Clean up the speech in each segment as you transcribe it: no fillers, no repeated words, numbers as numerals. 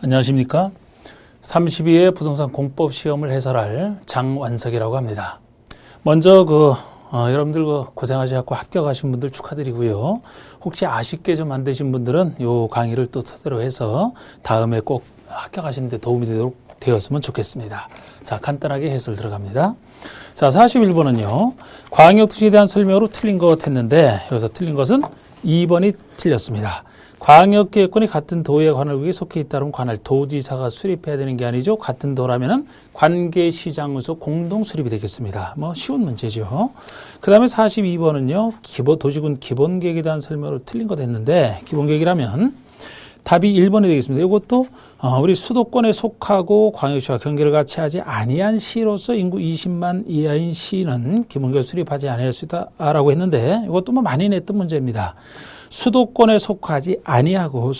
안녕하십니까? 32회 부동산 공법 시험을 해설할 장완석이라고 합니다. 먼저 여러분들 고생하셔서 합격하신 분들 축하드리고요. 혹시 아쉽게 좀 안 되신 분들은 요 강의를 또 토대로 해서 다음에 꼭 합격하시는 데 도움이 되었으면 좋겠습니다. 자, 간단하게 해설 들어갑니다. 자, 41번은요. 광역도시에 대한 설명으로 틀린 것 같았는데 여기서 틀린 것은 2번이 틀렸습니다. 광역계획권이 같은 도의 관할구에 속해 있다면 관할 도지사가 수립해야 되는 게 아니죠. 같은 도라면은 관계시장으로서 공동 수립이 되겠습니다. 쉬운 문제죠. 그 다음에 42번은요. 도시군 기본계획에 대한 설명으로 틀린 것 했는데 기본계획이라면 답이 1번이 되겠습니다. 이것도 우리 수도권에 속하고 광역시와 경계를 같이 하지 아니한 시로서 인구 20만 이하인 시는 기본계획 수립하지 아니할 수 있다라고 했는데 이것도 많이 냈던 문제입니다. 수도권에 속하지 아니하고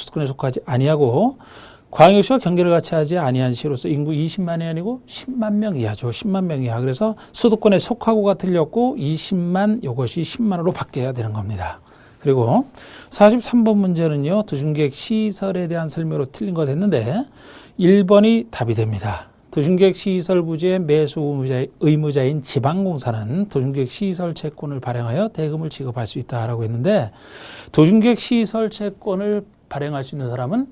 광역시와 경계를 같이 하지 아니한 시로서 인구 20만이 아니고 10만 명 이하죠. 10만 명 이하. 그래서 수도권에 속하고가 틀렸고 20만 이것이 10만으로 바뀌어야 되는 겁니다. 그리고 43번 문제는요. 도심계획 시설에 대한 설명으로 틀린 것 했는데 1번이 답이 됩니다. 도심계획 시설 부지의 매수 의무자인 지방공사는 도심계획 시설 채권을 발행하여 대금을 지급할 수 있다라고 했는데 도심계획 시설 채권을 발행할 수 있는 사람은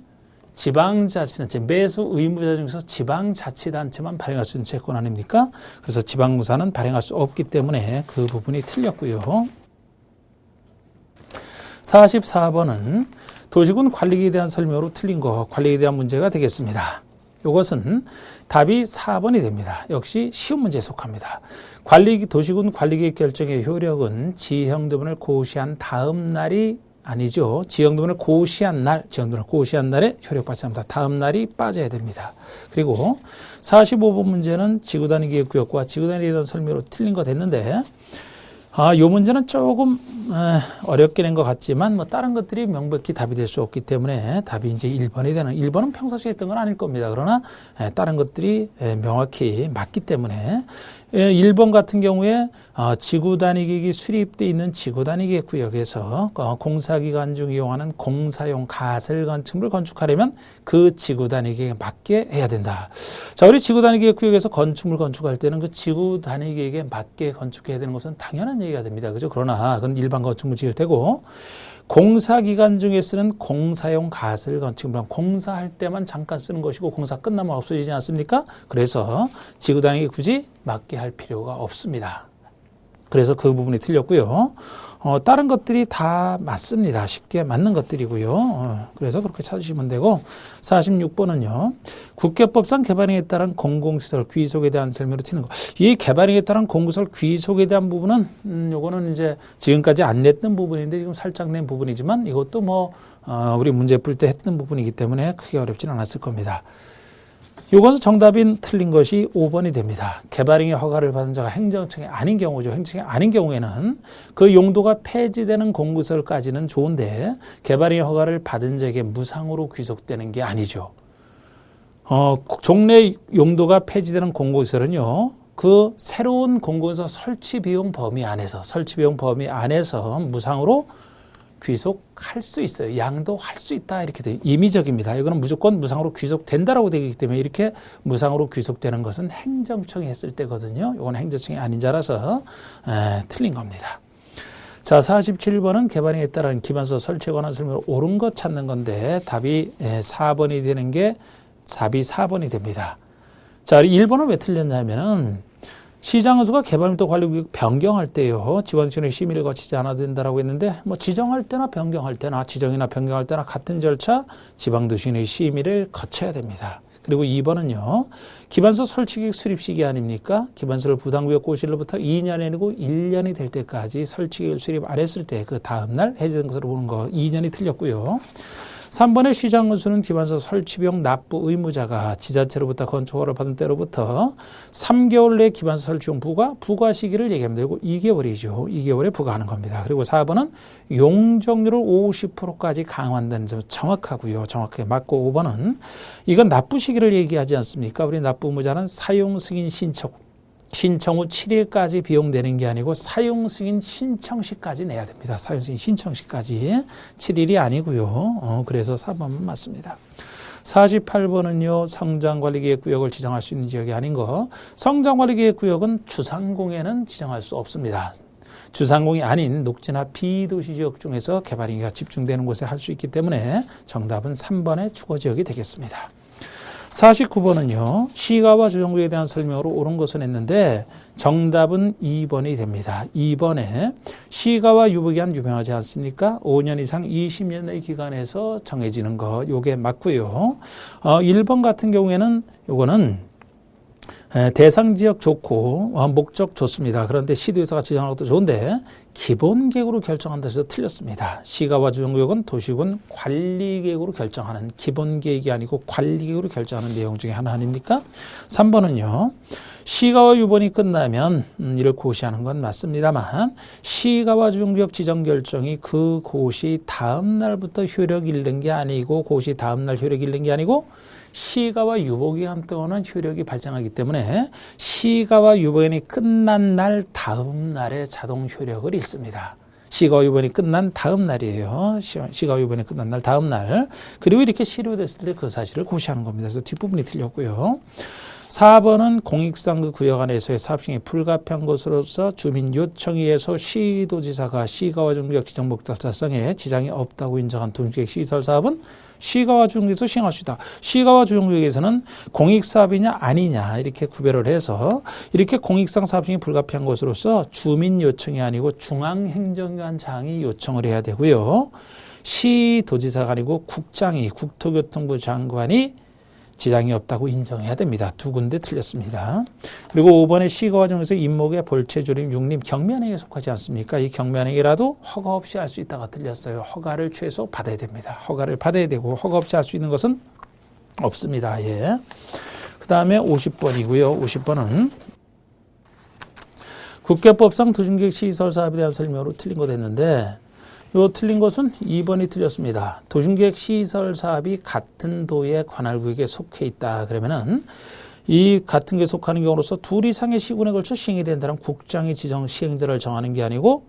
지방자치단체, 매수 의무자 중에서 지방자치단체만 발행할 수 있는 채권 아닙니까? 그래서 지방공사는 발행할 수 없기 때문에 그 부분이 틀렸고요. 44번은 도시군 관리계에 대한 설명으로 틀린 거, 관리계에 대한 문제가 되겠습니다. 이것은 답이 4번이 됩니다. 역시 쉬운 문제에 속합니다. 도시군 관리계획 결정의 효력은 지형도분을 고시한 다음 날이 아니죠. 지형도분을 고시한 날에 효력 발생합니다. 다음 날이 빠져야 됩니다. 그리고 45번 문제는 지구단위 계획구역과 지구단위에 대한 설명으로 틀린 것 됐는데 이 문제는 조금 어렵게 낸 것 같지만 다른 것들이 명백히 답이 될 수 없기 때문에 답이 이제 1번이 되는 1번은 평상시에 했던 건 아닐 겁니다. 그러나 다른 것들이 명확히 맞기 때문에 1번 같은 경우에 지구단위계획이 수립되어 있는 지구단위계획 구역에서 공사기간 중 이용하는 공사용 가설 건축물을 건축하려면 그 지구단위계획에 맞게 해야 된다. 자, 우리 지구단위계획 구역에서 건축물 건축할 때는 그 지구단위계획에 맞게 건축해야 되는 것은 당연한 얘기가 됩니다. 그죠? 그러나 그건 일반 건축물 지을 때고 공사기간 중에 쓰는 공사용 가설 건축물은 공사할 때만 잠깐 쓰는 것이고 공사 끝나면 없어지지 않습니까? 그래서 지구단위에 굳이 맞게 할 필요가 없습니다. 그래서 그 부분이 틀렸고요. 다른 것들이 다 맞습니다. 쉽게 맞는 것들이고요. 그래서 그렇게 찾으시면 되고 46번은요. 국계법상 개발행에 따른 공공시설 귀속에 대한 설명으로 틀린 거. 이 개발행에 따른 공공시설 귀속에 대한 부분은 요거는 이제 지금까지 안 냈던 부분인데 지금 살짝 낸 부분이지만 이것도 우리 문제 풀 때 했던 부분이기 때문에 크게 어렵지는 않았을 겁니다. 이것은 정답인 틀린 것이 5번이 됩니다. 개발행위 허가를 받은 자가 행정청이 아닌 경우죠. 행정청이 아닌 경우에는 그 용도가 폐지되는 공구설까지는 좋은데 개발행위 허가를 받은 자에게 무상으로 귀속되는 게 아니죠. 종래 용도가 폐지되는 공구설은요. 그 새로운 공구설 설치 비용 범위 안에서 무상으로 귀속할 수 있어요. 양도할 수 있다. 이렇게 돼요. 임의적입니다. 이거는 무조건 무상으로 귀속된다라고 되기 때문에 이렇게 무상으로 귀속되는 것은 행정청이 했을 때거든요. 이건 행정청이 아닌 자라서 틀린 겁니다. 자, 47번은 개발행위에 따른 기반서 설치에 관한 설명을 옳은 것 찾는 건데 답이 4번이 되는 게 답이 4번이 됩니다. 자, 1번은 왜 틀렸냐면은 시장의수가 개발밀도 관리구역 변경할 때요. 지방청의 심의를 거치지 않아도 된다라고 했는데 지정할 때나 변경할 때나 지정이나 변경할 때나 같은 절차 지방도시의 심의를 거쳐야 됩니다. 그리고 2번은요. 기반서 설치계획 수립 시기 아닙니까? 기반서를 부담구역 고시로부터 2년이 아니고 1년이 될 때까지 설치계획을 수립 안 했을 때 그 다음날 해제증서를 보는 거 2년이 틀렸고요. 3번의 시장의수는 기반서 설치비용 납부 의무자가 지자체로부터 건축허가를 받은 때로부터 3개월 내에 기반서 설치용 부과 시기를 얘기합니다. 이거 2개월이죠. 2개월에 부과하는 겁니다. 그리고 4번은 용적률을 50%까지 강화한다는 점 정확하고요. 정확하게 맞고 5번은 이건 납부 시기를 얘기하지 않습니까? 우리 납부 의무자는 사용 승인 신청 후 7일까지 비용되는 게 아니고 사용 승인 신청 시까지 내야 됩니다. 사용 승인 신청 시까지 7일이 아니고요. 그래서 4번은 맞습니다. 48번은요. 성장관리계획구역을 지정할 수 있는 지역이 아닌 거. 성장관리계획구역은 주상공에는 지정할 수 없습니다. 주상공이 아닌 녹지나 비도시 지역 중에서 개발행위가 집중되는 곳에 할 수 있기 때문에 정답은 3번의 주거지역이 되겠습니다. 49번은요. 시가와 주정구역에 대한 설명으로 옳은 것은 했는데 정답은 2번이 됩니다. 2번에 시가와 유보기한 유명하지 않습니까? 5년 이상 20년의 기간에서 정해지는 거 요게 맞고요. 1번 같은 경우에는 요거는 대상 지역 좋고 목적 좋습니다. 그런데 시도의사가 지정하는 것도 좋은데 기본 계획으로 결정한다 해서 틀렸습니다. 시가와 주정구역은 도시군 관리 계획으로 결정하는 기본 계획이 아니고 관리 계획으로 결정하는 내용 중에 하나 아닙니까? 3번은요. 시가와 유본이 끝나면 이를 고시하는 건 맞습니다만 시가와 주정구역 지정 결정이 그 고시 다음 날부터 효력 잃는 게 아니고 고시 다음 날 효력 잃는 게 아니고 시가와 유보기간 동안은 효력이 발생하기 때문에 시가와 유보기간이 끝난 날 다음 날에 자동 효력을 잃습니다. 시가와 유보기간이 끝난 다음 날이에요. 시가와 유보기간이 끝난 날 다음 날. 그리고 이렇게 실효됐을 때 그 사실을 고시하는 겁니다. 그래서 뒷부분이 틀렸고요. 4번은 공익상 그 구역 안에서의 사업 시행이 불가피한 것으로서 주민 요청에 의해서 시도지사가 시가와 주정구역 지정 목적 달성에 지장이 없다고 인정한 도시계획 시설 사업은 시가와 주정구역에서 시행할 수 있다. 시가와 주정구역에서는 공익사업이냐 아니냐 이렇게 구별을 해서 이렇게 공익상 사업 시행이 불가피한 것으로서 주민 요청이 아니고 중앙행정관장이 요청을 해야 되고요. 시도지사가 아니고 국장이 국토교통부 장관이 지장이 없다고 인정해야 됩니다. 두 군데 틀렸습니다. 그리고 5번에 시가와 주정구역에서 임목의 볼채조림, 육림, 경면행위에 속하지 않습니까? 이 경면행위라도 허가 없이 할 수 있다가 틀렸어요. 허가를 최소 받아야 됩니다. 허가를 받아야 되고 허가 없이 할 수 있는 것은 없습니다. 예. 그 다음에 50번이고요. 50번은 국계법상 도심계획 시설 사업에 대한 설명으로 틀린 거 됐는데 요 틀린 것은 2번이 틀렸습니다. 도심계획 시설 사업이 같은 도의 관할구역에 속해 있다. 그러면은 이 같은 게 속하는 경우로서 둘 이상의 시군에 걸쳐 시행이 된다면 국장이 지정 시행자를 정하는 게 아니고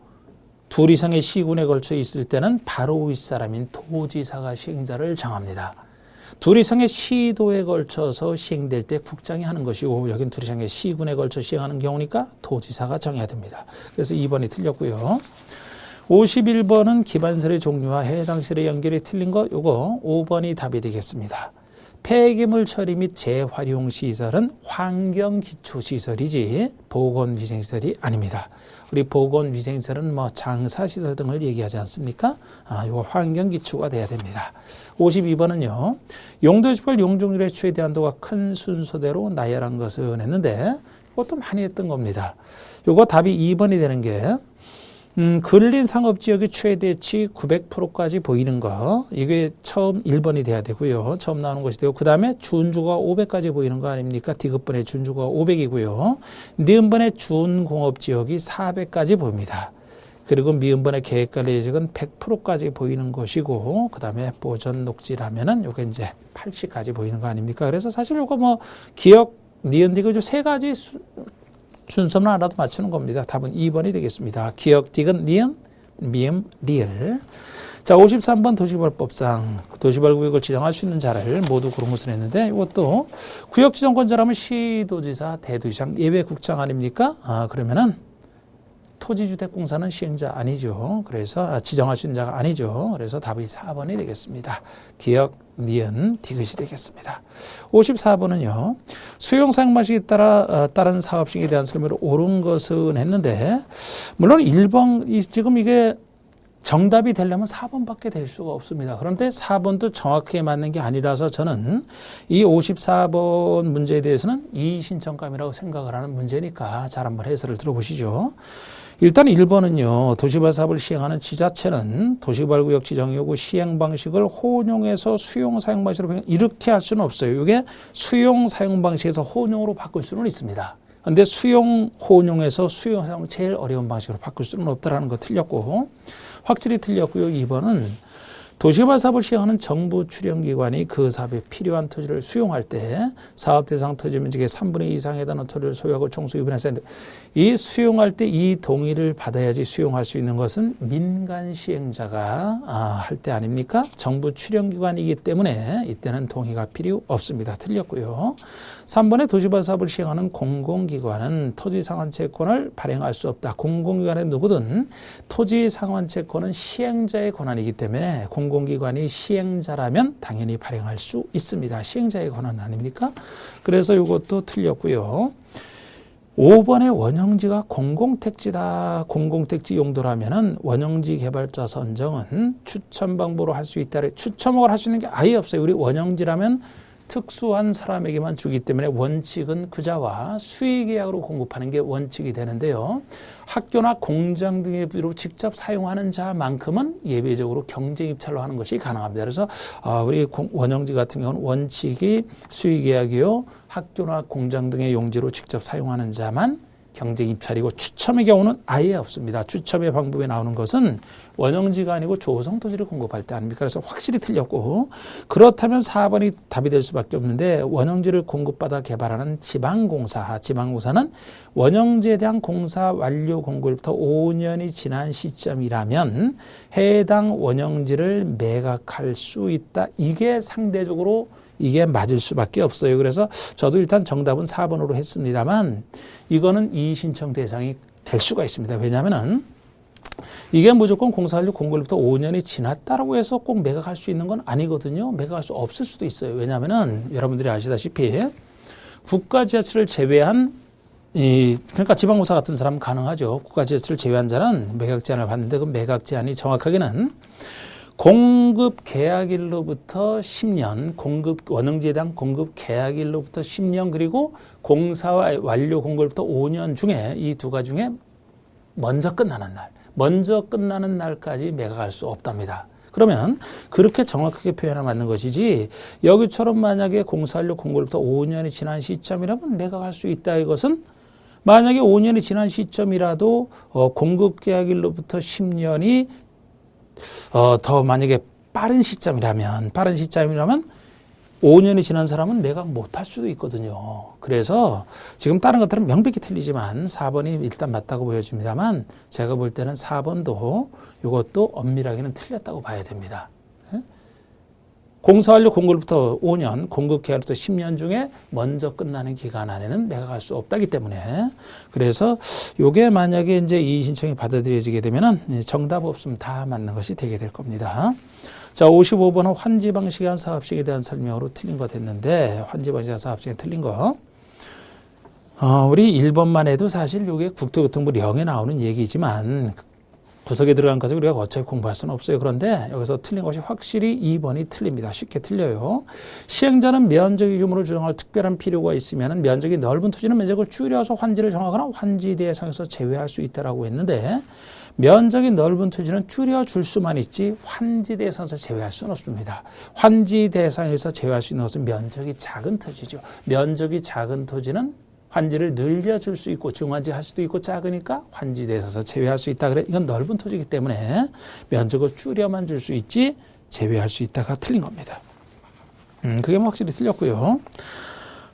둘 이상의 시군에 걸쳐 있을 때는 바로 윗사람인 도지사가 시행자를 정합니다. 둘 이상의 시도에 걸쳐서 시행될 때 국장이 하는 것이고 여긴 둘 이상의 시군에 걸쳐 시행하는 경우니까 도지사가 정해야 됩니다. 그래서 2번이 틀렸고요. 51번은 기반설의 종류와 해당 시설의 연결이 틀린 거 요거 5번이 답이 되겠습니다. 폐기물 처리 및 재활용 시설은 환경기초시설이지 보건위생시설이 아닙니다. 우리 보건위생시설은 뭐 장사시설 등을 얘기하지 않습니까? 요거 환경기초가 돼야 됩니다. 52번은요. 용도지발 용적률의 최대한도가 큰 순서대로 나열한 것은 했는데 이것도 많이 했던 겁니다. 요거 답이 2번이 되는 게 근린 상업지역의 최대치 900%까지 보이는 거 이게 처음 1번이 돼야 되고요. 처음 나오는 것이 되고 그 다음에 준주가 500까지 보이는 거 아닙니까? 디귿번의 준주가 500이고요. 니은번의 준공업지역이 400까지 보입니다. 그리고 미음번의 계획관리지역은 100%까지 보이는 것이고 그 다음에 보전 녹지라면은 요게 이제 80까지 보이는 거 아닙니까? 그래서 사실 요거 뭐 기억, 니은, 디귿 요 세 가지 순서만 알아도 맞추는 겁니다. 답은 2번이 되겠습니다. 기억, 디귿, 니은, 미음, 리을. 자, 53번 도시개발법상 도시개발구역을 지정할 수 있는 자를 모두 그런 것을 했는데 이것도 구역지정권자라면 시도지사, 대도시장, 예외국장 아닙니까? 그러면은 토지주택공사는 시행자 아니죠. 그래서 지정할 수 있는 자가 아니죠. 그래서 답이 4번이 되겠습니다. 기억, 니은, 디귿이 되겠습니다. 54번은요. 수용 사용 방식에 따라 다른 사업식에 대한 설명을 옳은 것은 했는데 물론 1번 지금 이게 정답이 되려면 4번밖에 될 수가 없습니다. 그런데 4번도 정확하게 맞는 게 아니라서 저는 이 54번 문제에 대해서는 이의신청감이라고 생각을 하는 문제니까 잘 한번 해설을 들어보시죠. 일단 1번은요. 도시개발 사업을 시행하는 지자체는 도시개발구역 지정 요구 시행 방식을 혼용해서 수용 사용 방식으로 이렇게 할 수는 없어요. 이게 수용 사용 방식에서 혼용으로 바꿀 수는 있습니다. 그런데 수용 혼용해서 수용 사용 제일 어려운 방식으로 바꿀 수는 없다라는 거 틀렸고 확실히 틀렸고요. 2번은 도시개발 사업을 시행하는 정부 출연기관이 그 사업에 필요한 토지를 수용할 때 사업 대상 토지 면적의 3분의 2 이상에 해당하는 토지를 소유하고 총수 2분의 1 이 수용할 때 이 동의를 받아야지 수용할 수 있는 것은 민간 시행자가 할 때 아닙니까? 정부 출연기관이기 때문에 이때는 동의가 필요 없습니다. 틀렸고요. 3번에 도시개발 사업을 시행하는 공공기관은 토지 상환채권을 발행할 수 없다. 공공기관의 누구든 토지 상환채권은 시행자의 권한이기 때문에 공공기관이 시행자라면 당연히 발행할 수 있습니다. 시행자의 권한 아닙니까? 그래서 이것도 틀렸고요. 5번의 원형지가 공공택지다. 공공택지 용도라면은 원형지 개발자 선정은 추첨 방법으로 할 수 있다. 추첨을 할 수 있는 게 아예 없어요. 우리 원형지라면 특수한 사람에게만 주기 때문에 원칙은 그자와 수의계약으로 공급하는 게 원칙이 되는데요. 학교나 공장 등의 부로 직접 사용하는 자만큼은 예외적으로 경쟁 입찰로 하는 것이 가능합니다. 그래서 우리 원형지 같은 경우는 원칙이 수의계약이요. 학교나 공장 등의 용지로 직접 사용하는 자만 경쟁 입찰이고 추첨의 경우는 아예 없습니다. 추첨의 방법에 나오는 것은 원형지가 아니고 조성 토지를 공급할 때 아닙니까? 그래서 확실히 틀렸고 그렇다면 4번이 답이 될 수밖에 없는데 원형지를 공급받아 개발하는 지방공사는 원형지에 대한 공사 완료 공고일부터 5년이 지난 시점이라면 해당 원형지를 매각할 수 있다. 이게 상대적으로 이게 맞을 수밖에 없어요. 그래서 저도 일단 정답은 4번으로 했습니다만 이거는 이의신청 대상이 될 수가 있습니다. 왜냐하면은 이게 무조건 공사완료 공고일부터 5년이 지났다라고 해서 꼭 매각할 수 있는 건 아니거든요. 매각할 수 없을 수도 있어요. 왜냐하면은 여러분들이 아시다시피 국가지자체를 제외한 그러니까 지방공사 같은 사람은 가능하죠. 국가지자체를 제외한 자는 매각 제한을 받는데 그 매각 제한이 정확하게는 공급 계약일로부터 10년, 원형지에 대한 공급 계약일로부터 10년 그리고 공사 완료 공고일부터 5년 중에 이 두 가지 중에 먼저 끝나는 날까지 매각할 수 없답니다. 그러면 그렇게 정확하게 표현하면 맞는 것이지 여기처럼 만약에 공사 완료 공고일부터 5년이 지난 시점이라면 매각할 수 있다. 이것은 만약에 5년이 지난 시점이라도 공급 계약일로부터 10년이 더 만약에 빠른 시점이라면 5년이 지난 사람은 매각 못할 수도 있거든요. 그래서 지금 다른 것들은 명백히 틀리지만 4번이 일단 맞다고 보여집니다만 제가 볼 때는 4번도 이것도 엄밀하게는 틀렸다고 봐야 됩니다. 공사완료 공고일부터 5년, 공급 계약부터 10년 중에 먼저 끝나는 기간 안에는 매각할 수 없다기 때문에 그래서 이게 만약에 이제 이의 신청이 받아들여지게 되면은 정답 없으면 다 맞는 것이 되게 될 겁니다. 자, 55번은 환지 방식에 한 사업식에 대한 설명으로 틀린 거 됐는데 환지 방식에 한 사업식에 틀린 거. 우리 1번만 해도 사실 이게 국토교통부 령에 나오는 얘기지만 구석에 들어간 것을 우리가 어차피 공부할 수는 없어요. 그런데 여기서 틀린 것이 확실히 2번이 틀립니다. 쉽게 틀려요. 시행자는 면적의 규모를 조정할 특별한 필요가 있으면 면적이 넓은 토지는 면적을 줄여서 환지를 정하거나 환지 대상에서 제외할 수 있다라고 했는데 면적이 넓은 토지는 줄여줄 수만 있지 환지 대상에서 제외할 수는 없습니다. 환지 대상에서 제외할 수 있는 것은 면적이 작은 토지죠. 면적이 작은 토지는 환지를 늘려줄 수 있고 중환지 할 수도 있고 작으니까 환지 대상에서 제외할 수 있다. 그래 이건 넓은 토지이기 때문에 면적을 줄여만 줄 수 있지 제외할 수 있다가 틀린 겁니다. 그게 확실히 틀렸고요.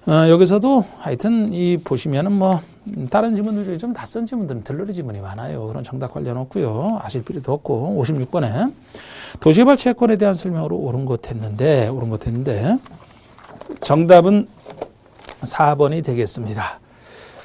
여기서도 하여튼 이 보시면은 뭐 다른 지문들 중에 좀 낯선 지문들은 들러리 지문이 많아요. 그런 정답 관련 없고요. 아실 필요도 없고 56번에 도시개발 채권에 대한 설명으로 옳은 것 했는데 정답은 4번이 되겠습니다.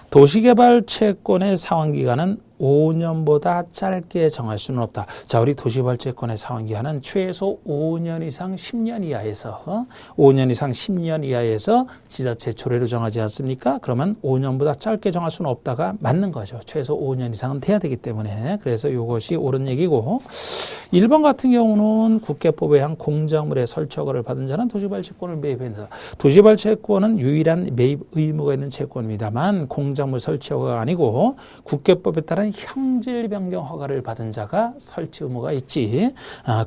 도시개발 채권의 상환기간은 5년보다 짧게 정할 수는 없다. 자, 우리 도시개발 채권의 상환기간은 최소 5년 이상 10년 이하에서 5년 이상 10년 이하에서 지자체 조례로 정하지 않습니까? 그러면 5년보다 짧게 정할 수는 없다가 맞는 거죠. 최소 5년 이상은 돼야 되기 때문에. 그래서 이것이 옳은 얘기고 1번 같은 경우는 국계법에 의한 공작물의 설치허가를 받은 자는 도시개발 채권을 매입한다. 도시개발 채권은 유일한 매입 의무가 있는 채권입니다만 공작물 설치 허가가 아니고 국계법에 따른 형질 변경 허가를 받은 자가 설치 의무가 있지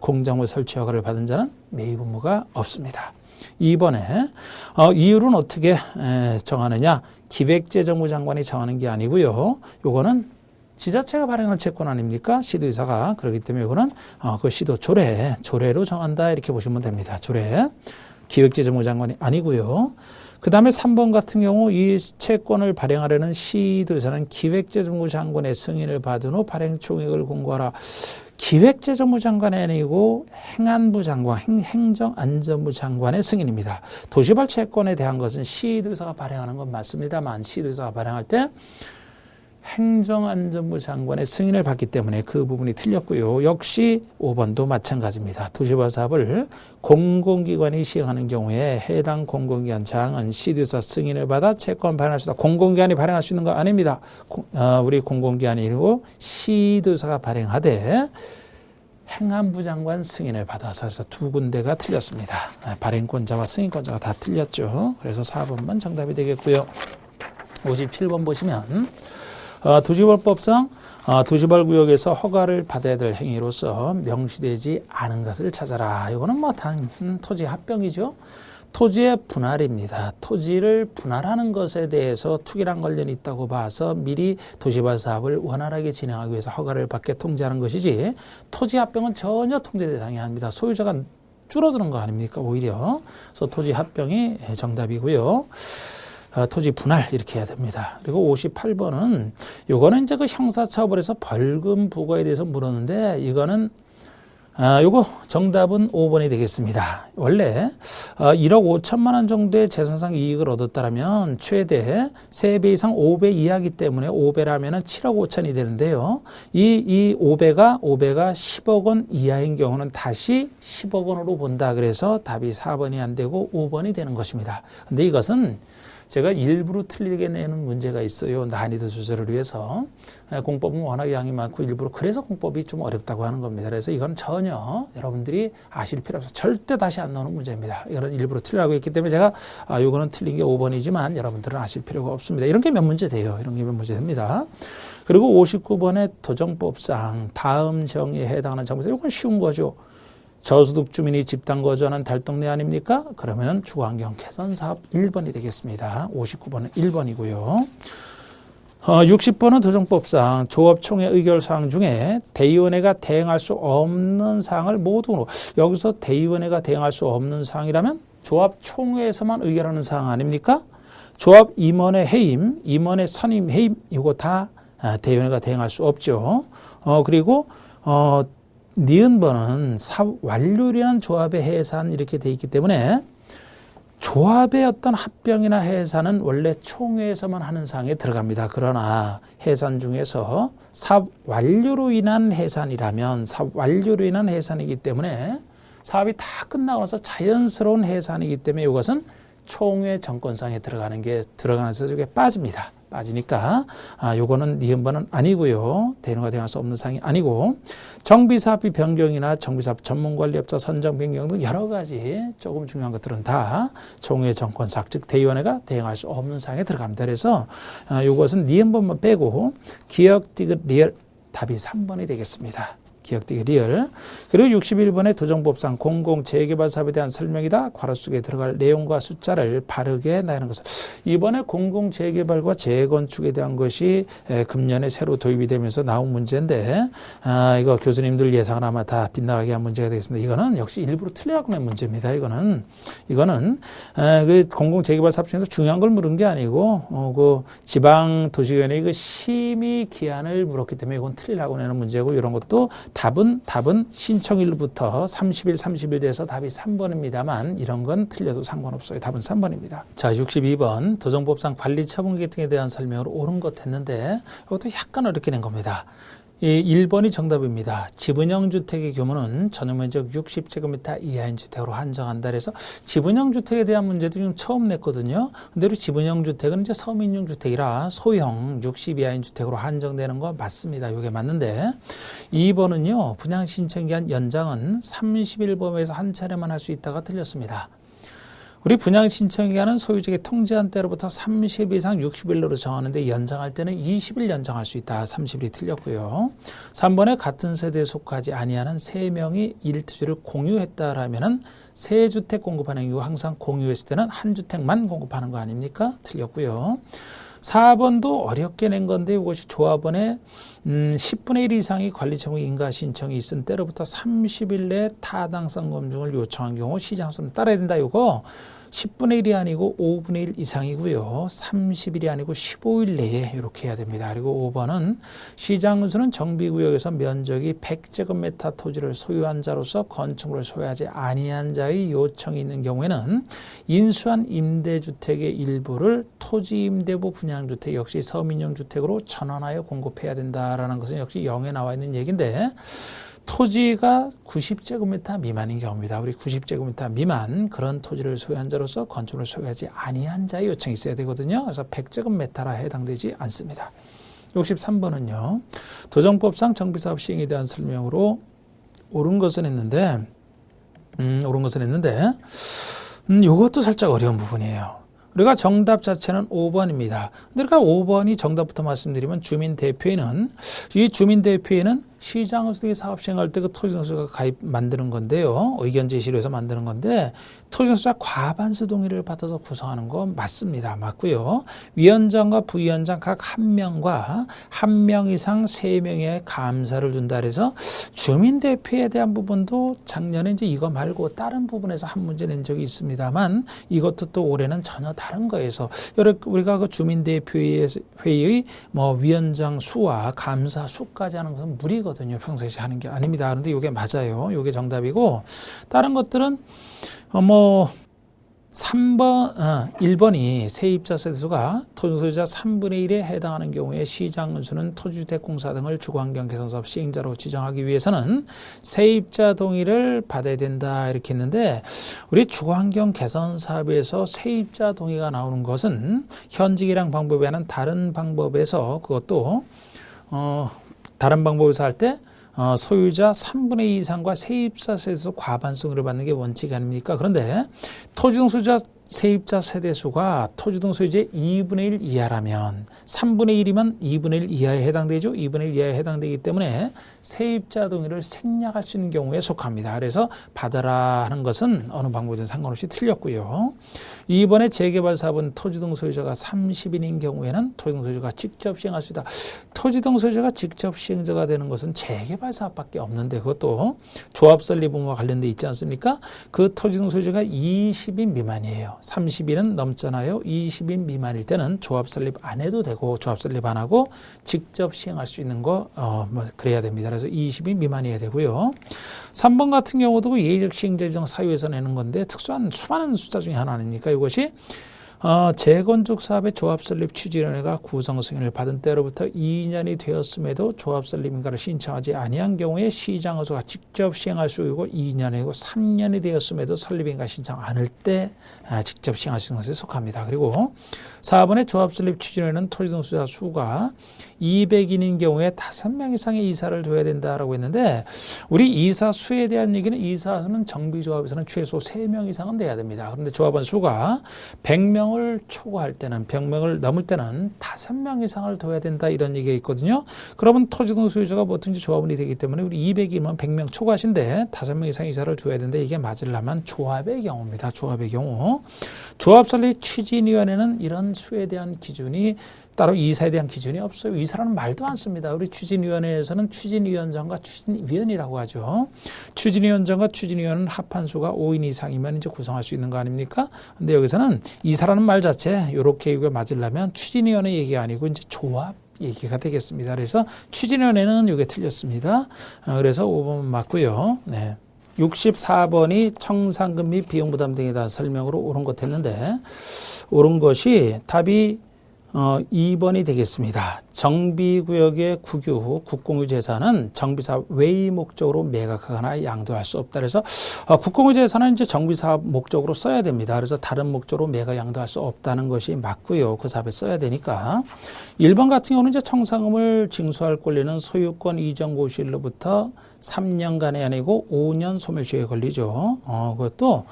공작물 설치 허가를 받은 자는 매입 의무가 없습니다. 2번에 이율은 어떻게 정하느냐? 기획재정부 장관이 정하는 게 아니고요. 요거는 지자체가 발행한 채권 아닙니까? 시도의사가. 그렇기 때문에 이거는 그 시도 조례로 정한다 이렇게 보시면 됩니다. 조례. 기획재정부 장관이 아니고요. 그 다음에 3번 같은 경우 이 채권을 발행하려는 시도의사는 기획재정부 장관의 승인을 받은 후 발행 총액을 공고하라. 기획재정부 장관이 아니고 행안부 장관, 행정안전부 장관의 승인입니다. 도시발 채권에 대한 것은 시도의사가 발행하는 건 맞습니다만 시도의사가 발행할 때 행정안전부 장관의 승인을 받기 때문에 그 부분이 틀렸고요. 역시 5번도 마찬가지입니다. 도시발 사업을 공공기관이 시행하는 경우에 해당 공공기관 장은 시도의사 승인을 받아 채권 발행할 수 있다. 공공기관이 발행할 수 있는 거 아닙니다. 우리 공공기관이 아니고 시도의사가 발행하되 행안부 장관 승인을 받아서 그래서 두 군데가 틀렸습니다. 발행권자와 승인권자가 다 틀렸죠. 그래서 4번만 정답이 되겠고요. 57번 보시면 도시벌법상 도시벌구역에서 허가를 받아야 될 행위로서 명시되지 않은 것을 찾아라. 이거는 뭐 단 토지 합병이죠. 토지의 분할입니다. 토지를 분할하는 것에 대해서 투기랑 관련이 있다고 봐서 미리 도시발 사업을 원활하게 진행하기 위해서 허가를 받게 통제하는 것이지 토지 합병은 전혀 통제 대상이 아닙니다. 소유자가 줄어드는 거 아닙니까? 오히려. 그래서 토지 합병이 정답이고요. 토지 분할 이렇게 해야 됩니다. 그리고 58번은 요거는 이제 그 형사처벌에서 벌금 부과에 대해서 물었는데 이거는 요거 정답은 5번이 되겠습니다. 원래 1억 5천만 원 정도의 재산상 이익을 얻었다면 최대 3배 이상 5배 이하기 때문에 5배라면 7억 5천이 되는데요. 이 5배가 10억 원 이하인 경우는 다시 10억 원으로 본다. 그래서 답이 4번이 안 되고 5번이 되는 것입니다. 근데 이것은 제가 일부러 틀리게 내는 문제가 있어요. 난이도 조절을 위해서. 공법은 워낙 양이 많고 일부러 그래서 공법이 좀 어렵다고 하는 겁니다. 그래서 이건 전혀 여러분들이 아실 필요 없어요. 절대 다시 안 나오는 문제입니다. 이거는 일부러 틀리라고 했기 때문에 제가 이거는 틀린 게 5번이지만 여러분들은 아실 필요가 없습니다. 이런 게 몇 문제 돼요. 이런 게 몇 문제 됩니다. 그리고 59번의 도정법상 다음 정의에 해당하는 정보에서 이건 쉬운 거죠. 저소득 주민이 집단 거주하는 달동네 아닙니까? 그러면 주거환경 개선 사업 1번이 되겠습니다. 59번은 1번이고요. 60번은 도정법상 조합총회 의결사항 중에 대의원회가 대행할 수 없는 사항을 모두 여기서 대의원회가 대행할 수 없는 사항이라면 조합총회에서만 의결하는 사항 아닙니까? 조합 임원회 해임, 임원회 선임 해임 이거 다 대의원회가 대행할 수 없죠. 그리고 니은번은 사업 완료라는 조합의 해산 이렇게 돼 있기 때문에 조합의 어떤 합병이나 해산은 원래 총회에서만 하는 사항에 들어갑니다. 그러나 해산 중에서 사업 완료로 인한 해산이라면 사업 완료로 인한 해산이기 때문에 사업이 다 끝나고 나서 자연스러운 해산이기 때문에 이것은 총회 정권상에 들어가면서 이게 빠집니다. 빠지니까 요거는 니은번은 아니고요. 대의원회가 대행할 수 없는 사항이 아니고 정비사업비 변경이나 정비사업 전문관리업자 선정 변경 등 여러 가지 조금 중요한 것들은 다 총회 정권상 즉 대의원회가 대행할 수 없는 사항에 들어갑니다. 그래서 요것은 니은번만 빼고 기역 디귿 리얼 답이 3번이 되겠습니다. 기억되기 리얼. 그리고 61번의 도정법상 공공재개발 사업에 대한 설명이다. 괄호 속에 들어갈 내용과 숫자를 바르게 나열하는 것을. 이번에 공공재개발과 재건축에 대한 것이 금년에 새로 도입이 되면서 나온 문제인데 이거 교수님들 예상을 아마 다 빗나가게 한 문제가 되겠습니다. 이거는 역시 일부러 틀리라고 낸 문제입니다. 이거는 그 공공재개발 사업 중에서 중요한 걸 물은 게 아니고 그 지방도시위원회 그 심의 기한을 물었기 때문에 이건 틀리라고 내는 문제고 이런 것도 답은 신청일부터 30일 돼서 답이 3번입니다만 이런 건 틀려도 상관없어요. 답은 3번입니다. 자, 62번 도정법상 관리처분 계획에 대한 설명으로 옳은 것 했는데 이것도 약간 어렵게 낸 겁니다. 1번이 정답입니다. 지분형 주택의 규모는 전용면적 60제곱미터 이하인 주택으로 한정한다. 그래서 지분형 주택에 대한 문제도 지금 처음 냈거든요. 근데 지분형 주택은 이제 서민용 주택이라 소형 60 이하인 주택으로 한정되는 거 맞습니다. 이게 맞는데 2번은요. 분양 신청 기한 연장은 30일 범위에서 한 차례만 할 수 있다가 틀렸습니다. 우리 분양 신청 기한은 소유주에게 통지한 때로부터 30일 이상 60일로 정하는데 연장할 때는 20일 연장할 수 있다. 30일이 틀렸고요. 3번에 같은 세대에 속하지 아니하는 3명이 1투지를 공유했다라면은 세 주택 공급하는 경우 항상 공유했을 때는 한 주택만 공급하는 거 아닙니까? 틀렸고요. 4번도 어렵게 낸 건데 이것이 조합원의 10분의 1 이상이 관리청의 인가 신청이 있은 때로부터 30일 내에 타당성 검증을 요청한 경우 시장수는 따라야 된다. 이거 10분의 1이 아니고 5분의 1 이상이고요. 30일이 아니고 15일 내에 이렇게 해야 됩니다. 그리고 5번은 시장수는 정비구역에서 면적이 100제곱미터 토지를 소유한 자로서 건축물을 소유하지 아니한 자의 요청이 있는 경우에는 인수한 임대주택의 일부를 토지임대부 분양주택 역시 서민용 주택으로 전환하여 공급해야 된다라는 것은 역시 0에 나와 있는 얘기인데 토지가 90제곱미터 미만인 경우입니다. 우리 90제곱미터 미만 그런 토지를 소유한 자로서 건축물을 소유하지 아니한 자의 요청이 있어야 되거든요. 그래서 100제곱미터라 해당되지 않습니다. 63번은요. 도정법상 정비사업 시행에 대한 설명으로 옳은 것은 했는데 이것도 살짝 어려운 부분이에요. 우리가 정답 자체는 5번입니다. 그러니까 5번이 정답부터 말씀드리면 주민대표에는 이 주민대표에는 시장수들이 사업 시행할 때 그 토지정수가 만드는 건데요. 의견 제시를 해서 만드는 건데 토지정수자 과반수 동의를 받아서 구성하는 거 맞습니다. 맞고요. 위원장과 부위원장 각 한 명과 한 명 이상 3명의 감사를 준다 그래서 주민대표에 대한 부분도 작년에 이제 이거 말고 다른 부분에서 한 문제 낸 적이 있습니다만 이것도 또 올해는 전혀 다른 거에서 우리가 그 주민대표회의 뭐 위원장 수와 감사 수까지 하는 것은 무리거든요. 평소에 하는 게 아닙니다. 그런데 이게 맞아요. 이게 정답이고 다른 것들은 1번이 세입자 세대수가 토지소유자 3분의 1에 해당하는 경우에 시장군수는 토지주택공사 등을 주거환경 개선사업 시행자로 지정하기 위해서는 세입자 동의를 받아야 된다 이렇게 했는데 우리 주거환경 개선사업에서 세입자 동의가 나오는 것은 현직이랑 방법에 하는 다른 방법에서 그것도 다른 방법에서 할 때 소유자 3분의 2 이상과 세입자 세대수 과반수를 받는 게 원칙이 아닙니까? 그런데 토지등 소유자 세입자 세대수가 토지등 소유자의 2분의 1 이하라면 3분의 1이면 2분의 1 이하에 해당되죠. 2분의 1 이하에 해당되기 때문에 세입자 동의를 생략할 수 있는 경우에 속합니다. 그래서 받아라 하는 것은 어느 방법이든 상관없이 틀렸고요. 2번에 재개발 사업은 토지등 소유자가 30인인 경우에는 토지등 소유자가 직접 시행할 수 있다. 토지등 소유자가 직접 시행자가 되는 것은 재개발 사업밖에 없는데 그것도 조합 설립 의무와 관련돼 있지 않습니까? 그 토지등 소유자가 20인 미만이에요. 30일은 넘잖아요. 20인 미만일 때는 조합 설립 안 해도 되고 조합 설립 안 하고 직접 시행할 수 있는 거 그래야 됩니다. 그래서 20인 미만이어야 되고요. 3번 같은 경우도 예의적 시행자 지정 사유에서 내는 건데 특수한 수많은 숫자 중에 하나 아닙니까? 이것이 재건축 사업의 조합 설립 추진위원회가 구성 승인을 받은 때로부터 2년이 되었음에도 조합 설립 인가를 신청하지 아니한 경우에 시장의수가 직접 시행할 수 있고 2년이고 3년이 되었음에도 설립 인가 신청 않을 때 직접 시행할 수 있는 것에 속합니다. 그리고 4번의 조합 설립 추진위원회는 토지등 소유자 수가 200인인 경우에 5명 이상의 이사를 둬야 된다라고 했는데 우리 이사 수에 대한 얘기는 이사 수는 정비조합에서는 최소 3명 이상은 돼야 됩니다. 그런데 조합원 수가 100명을 초과할 때는 100명을 넘을 때는 5명 이상을 둬야 된다 이런 얘기가 있거든요. 그러면 토지등 소유자가 뭐든지 조합원이 되기 때문에 우리 200이면 100명 초과하신데 5명 이상 이사를 둬야 된다. 이게 맞으려면 조합의 경우입니다. 조합의 경우. 조합 설립 추진위원회는 이런 수에 대한 기준이 따로 이사에 대한 기준이 없어요. 이사라는 말도 안 씁니다. 우리 추진위원회에서는 추진위원장과 추진위원이라고 하죠. 추진위원장과 추진위원은 합한 수가 5인 이상이면 이제 구성할 수 있는 거 아닙니까? 근데 여기서는 이사라는 말 자체 이렇게 이거 맞으려면 추진위원회 얘기가 아니고 이제 조합 얘기가 되겠습니다. 그래서 추진위원회는 이게 틀렸습니다. 그래서 5번 맞고요. 네. 64번이 청산금 및 비용 부담 등에 대한 설명으로 옳은 것 했는데 옳은 것이 답이 2번이 되겠습니다. 정비구역의 국유 후 국공유 재산은 정비사업 외의 목적으로 매각하거나 양도할 수 없다. 그래서 국공유 재산은 이제 정비사업 목적으로 써야 됩니다. 그래서 다른 목적으로 매각 양도할 수 없다는 것이 맞고요. 그 사업에 써야 되니까. 1번 같은 경우는 이제 청산금을 징수할 권리는 소유권 이전 고시일로부터 3년간이 아니고 5년 소멸시효에 걸리죠. 그것도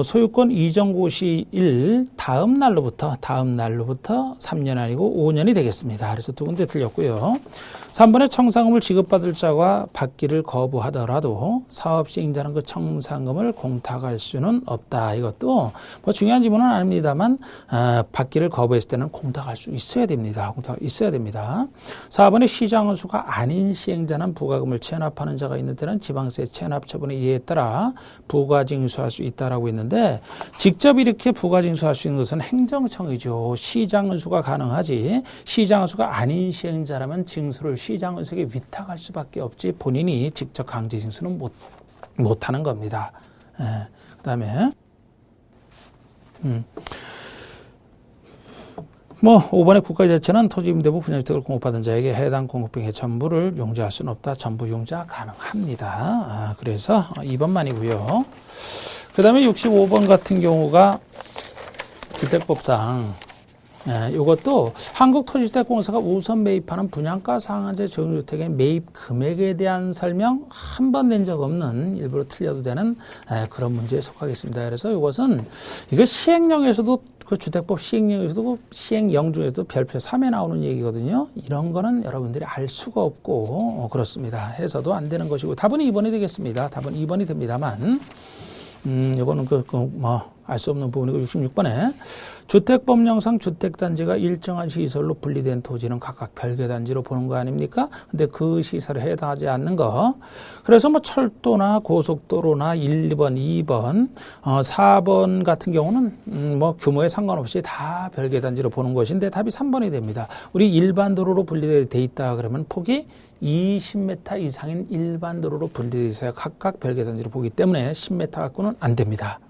소유권 이전 고시일 다음 날로부터 3년 아니고 5년이 되겠습니다. 그래서 두 군데 틀렸고요. 3번에 청산금을 지급받을 자가 받기를 거부하더라도 사업 시행자는 그 청산금을 공탁할 수는 없다. 이것도 뭐 중요한 지문은 아닙니다만 받기를 거부했을 때는 공탁할 수 있어야 됩니다. 공탁 있어야 됩니다. 4번에 시장원수가 아닌 시행자는 부가금을 체납하는 자가 있는 때는 지방세 체납 처분의 이해에 따라 부가징수할 수 있다라고 했는데 직접 이렇게 부가징수할 수 있는 것은 행정청이죠. 시장원수가 가능하지 시장원수가 아닌 시행자라면 징수를 시장원수에게 위탁할 수밖에 없지 본인이 직접 강제징수는 못하는 겁니다. 그 다음에 5번의 국가재체는 토지임대부 분양주택을 공급받은 자에게 해당 공급비의 전부를 융자할 수는 없다. 전부 융자 가능합니다. 그래서 2번만이고요. 그 다음에 65번 같은 경우가 주택법상 이것도 한국토지주택공사가 우선 매입하는 분양가 상한제 정유주택의 매입 금액에 대한 설명 한 번 낸 적 없는 일부러 틀려도 되는 그런 문제에 속하겠습니다. 그래서 이것은 이거 시행령에서도 그 주택법 시행령에서도 시행령 중에서도 별표 3에 나오는 얘기거든요. 이런 거는 여러분들이 알 수가 없고 그렇습니다. 해서도 안 되는 것이고 답은 2번이 되겠습니다. 답은 2번이 됩니다만 이거는 알 수 없는 부분이고 66번에 주택법령상 주택단지가 일정한 시설로 분리된 토지는 각각 별개 단지로 보는 거 아닙니까? 근데 그 시설에 해당하지 않는 거. 그래서 철도나 고속도로나 1, 2번, 2번, 4번 같은 경우는 규모에 상관없이 다 별개 단지로 보는 것인데 답이 3번이 됩니다. 우리 일반 도로로 분리돼 있다 그러면 폭이 20m 이상인 일반 도로로 분리되어 있어야 각각 별개 단지로 보기 때문에 10m 갖고는 안 됩니다.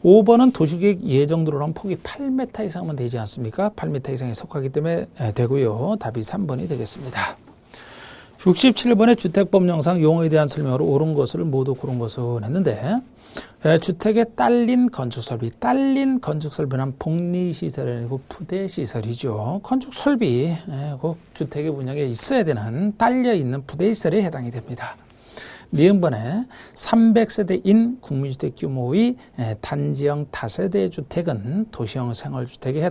5번은 도시계획 예정도로는 폭이 8m 이상만 되지 않습니까? 8m 이상에 속하기 때문에 되고요. 답이 3번이 되겠습니다. 67번의 주택법령상 용어에 대한 설명으로 옳은 것을 모두 고른 것은 했는데 주택에 딸린 건축설비, 딸린 건축설비는 복리시설이 아니고 부대시설이죠. 건축설비, 그 주택의 분양에 있어야 되는 딸려있는 부대시설에 해당이 됩니다. 니은번에 300세대인 국민주택 규모의 단지형 다세대 주택은 도시형 생활주택에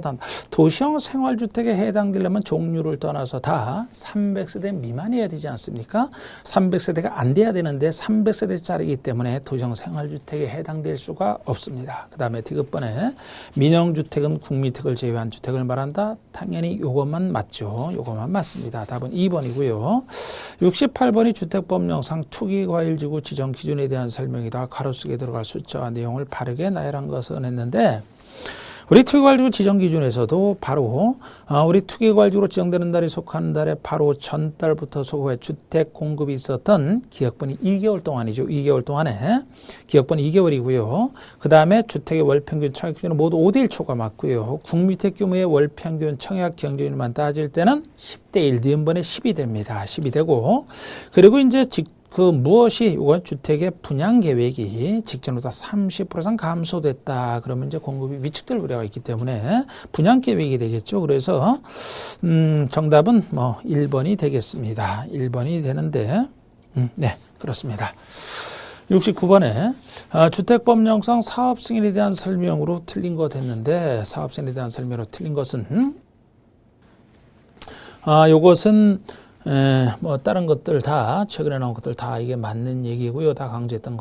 도시형 생활주택에 해당되려면 종류를 떠나서 다 300세대 미만이어야 되지 않습니까? 300세대가 안 돼야 되는데 300세대짜리이기 때문에 도시형 생활주택에 해당될 수가 없습니다. 그 다음에 디귿번에 민영주택은 국민주택을 제외한 주택을 말한다. 당연히 이것만 맞죠. 이것만 맞습니다. 답은 2번이고요. 68번이 주택법령상 투기과일지구 지정 기준에 대한 설명이다. 가로수에 들어갈 숫자와 내용을 바르게 나열한 것은 했는데 우리 투기과일지구 지정 기준에서도 바로 우리 투기과일지구로 지정되는 달이 속하는 달에 바로 전달부터 소후에 주택 공급이 있었던 기억분이 2개월 동안이죠. 2개월 동안에 기억분이 2개월이고요. 그 다음에 주택의 월평균 청약 기준은 모두 5대1초가 맞고요. 국민주택 규모의 월평균 청약 경쟁률만 따질 때는 10대1, 니은번에 10이 됩니다. 10이 되고 그리고 이제 무엇이 이건 주택의 분양 계획이 직전보다 30% 이상 감소됐다. 그러면 이제 공급이 위축될 우려가 있기 때문에 분양 계획이 되겠죠. 그래서 정답은 1번이 되겠습니다. 1번이 되는데 네, 그렇습니다. 69번에 주택법령상 사업승인에 대한 설명으로 틀린 것 했는데 사업승인에 대한 설명으로 틀린 것은 요것은 다른 것들 다, 최근에 나온 것들 다 이게 맞는 얘기고요. 다 강조했던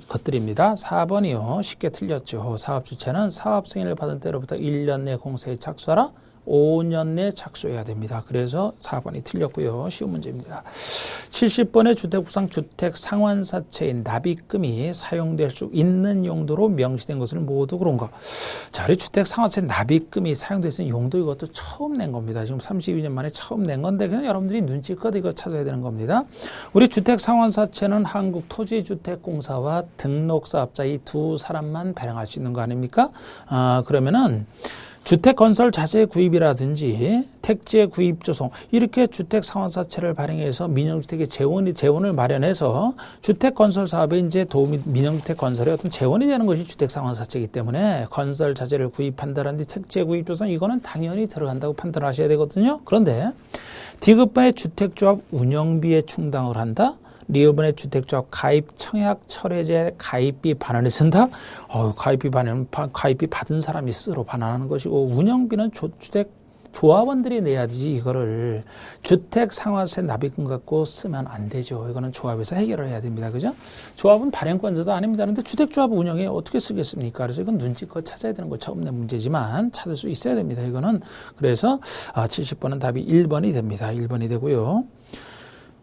것들입니다. 4번이요. 쉽게 틀렸죠. 사업 주체는 사업 승인을 받은 때로부터 1년 내 공사에 착수하라. 5년 내에 착수해야 됩니다. 그래서 4번이 틀렸고요. 쉬운 문제입니다. 70번의 주택부상 주택 상환사채인 납입금이 사용될 수 있는 용도로 명시된 것을 모두 그런 거. 자, 우리 주택 상환사채 납입금이 사용될 수 있는 용도 이것도 처음 낸 겁니다. 지금 32년 만에 처음 낸 건데 그냥 여러분들이 눈치껏 이거 찾아야 되는 겁니다. 우리 주택 상환사채는 한국토지주택공사와 등록사업자 이 두 사람만 발행할 수 있는 거 아닙니까? 그러면은 주택 건설 자재 구입이라든지 택지 구입 조성 이렇게 주택 상환사채를 발행해서 민영주택의 재원을 마련해서 주택 건설 사업에 이제 민영주택 건설에 어떤 재원이 되는 것이 주택 상환사채이기 때문에 건설 자재를 구입한다든지 택지 구입 조성 이거는 당연히 들어간다고 판단하셔야 되거든요. 그런데 디귿번의 주택조합 운영비에 충당을 한다. 리어번의 주택조합 가입 청약 철회제 가입비 반환을 쓴다. 가입비 반환은 가입비 받은 사람이 스스로 반환하는 것이고 운영비는 주택 조합원들이 내야 되지 이거를 주택 상환세 납입금 갖고 쓰면 안 되죠. 이거는 조합에서 해결을 해야 됩니다. 그죠? 조합은 발행권자도 아닙니다. 그런데 주택조합 운영에 어떻게 쓰겠습니까? 그래서 이건 눈치껏 찾아야 되는 거 처음 낸 문제지만 찾을 수 있어야 됩니다. 이거는 그래서 70번은 답이 1번이 됩니다. 1번이 되고요.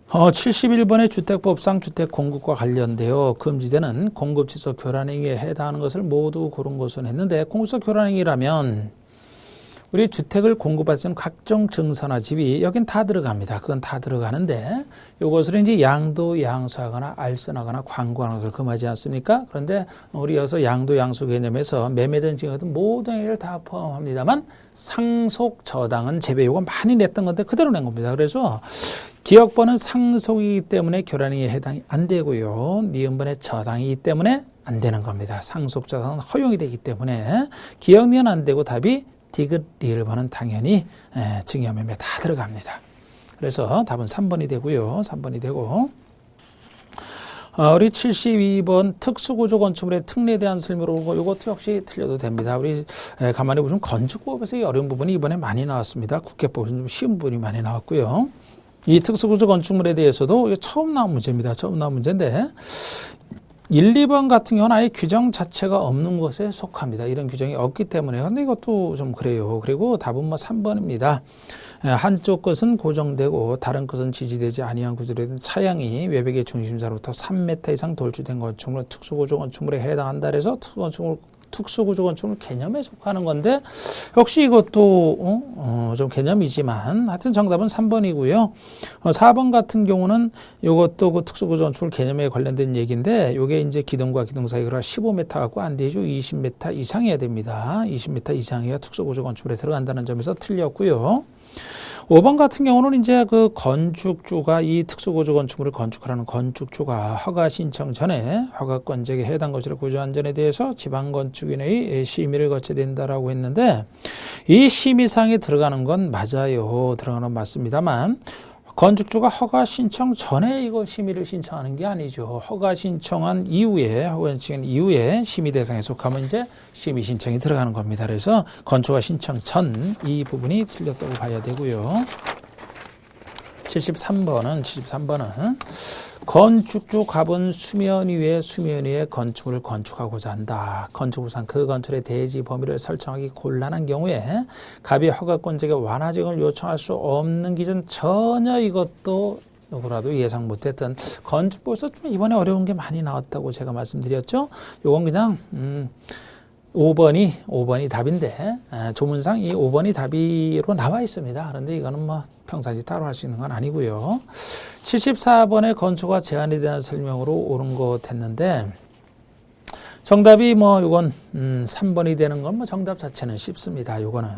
71번의 주택법상 주택 공급과 관련되어 금지되는 공급지수 교란행위에 해당하는 것을 모두 고른 것은 했는데 공급지수 교란행위라면 우리 주택을 공급할 수 있는 각종 증서나 지위 여긴 다 들어갑니다. 그건 다 들어가는데 이것을 이제 양도 양수하거나 알선하거나 광고하는 것을 금하지 않습니까? 그런데 우리 여기서 양도 양수 개념에서 매매든 증여든 모든 행위를 다 포함합니다만 상속 저당은 제외 요거 많이 냈던 건데 그대로 낸 겁니다. 그래서 기억번은 상속이기 때문에 교란행위에 해당이 안 되고요. 니은번의 저당이기 때문에 안 되는 겁니다. 상속 저당은 허용이 되기 때문에 기억 니은 안 되고 답이 디귿 리을번은 당연히 증여매매 다 들어갑니다. 그래서 답은 3번이 되고요. 3번이 되고 우리 72번 특수구조 건축물의 특례에 대한 설명으로 이것도 역시 틀려도 됩니다. 우리 가만히 보시면 건축법에서 이 어려운 부분이 이번에 많이 나왔습니다. 국회법에서 좀 쉬운 부분이 많이 나왔고요. 이 특수구조 건축물에 대해서도 처음 나온 문제입니다. 처음 나온 문제인데 1, 2번 같은 경우는 아예 규정 자체가 없는 것에 속합니다. 이런 규정이 없기 때문에. 근데 이것도 좀 그래요. 그리고 답은 뭐 3번입니다. 한쪽 것은 고정되고 다른 것은 지지되지 아니한 구조로 된 차양이 외벽의 중심자로부터 3m 이상 돌출된 건축물, 특수구조 건축물에 해당한다 해서 특수구조 건축물 개념에 속하는 건데 역시 이것도 좀 개념이지만 하여튼 정답은 3번이고요. 4번 같은 경우는 이것도 그 특수구조 건축물 개념에 관련된 얘기인데 이게 이제 기둥과 기둥 사이가 15m 갖고 안 되죠. 20m 이상이어야 됩니다. 20m 이상이야 특수구조 건축물에 들어간다는 점에서 틀렸고요. 5번 같은 경우는 이제 그 건축주가 이 특수구조 건축물을 건축하라는 건축주가 허가 신청 전에 허가권자에게 해당 것이라 구조 안전에 대해서 지방건축위원회의 심의를 거쳐야 된다라고 했는데 이 심의사항에 들어가는 건 맞아요. 들어가는 건 맞습니다만 건축주가 허가 신청 전에 이거 심의를 신청하는 게 아니죠. 허가 신청한 이후에, 허가 신청 이후에 심의 대상에 속하면 이제 심의 신청이 들어가는 겁니다. 그래서 건축허가 신청 전 이 부분이 틀렸다고 봐야 되고요. 73번은 건축주 갑은 수면위에 건축물을 건축하고자 한다. 건축부상 그 건축의 대지 범위를 설정하기 곤란한 경우에 갑이 허가권자에게 완화증을 요청할 수 없는 기준 전혀 이것도 누구라도 예상 못했던 건축법에서 좀 이번에 어려운 게 많이 나왔다고 제가 말씀드렸죠. 요건 그냥 5번이 답인데 조문상 이 5번이 답이로 나와 있습니다. 그런데 이거는 뭐 평상시 따로 할 수 있는 건 아니고요. 74번의 건축허가 제한에 대한 설명으로 옳은 것 했는데 정답이 뭐 이건 3번이 되는 건 뭐 정답 자체는 쉽습니다. 요거는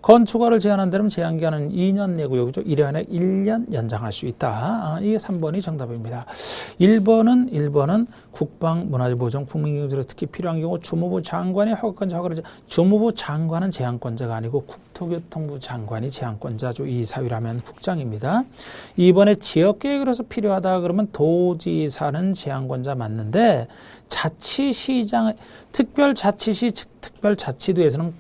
건축허가를 제한한다면 제한기간은 2년 내고요. 그죠? 1년에 1년 연장할 수 있다. 이게 3번이 정답입니다. 1번은 국방문화재보존 국민경제로 특히 필요한 경우 주무부 장관이 허가권자 주무부 장관은 제한권자가 아니고 국토교통부 장관이 제한권자죠. 이 사유라면 국장입니다. 2번에 지역계획으로서 필요하다 그러면 도지사는 제한권자 맞는데 자치시장, 특별자치시, 특별자치도에서는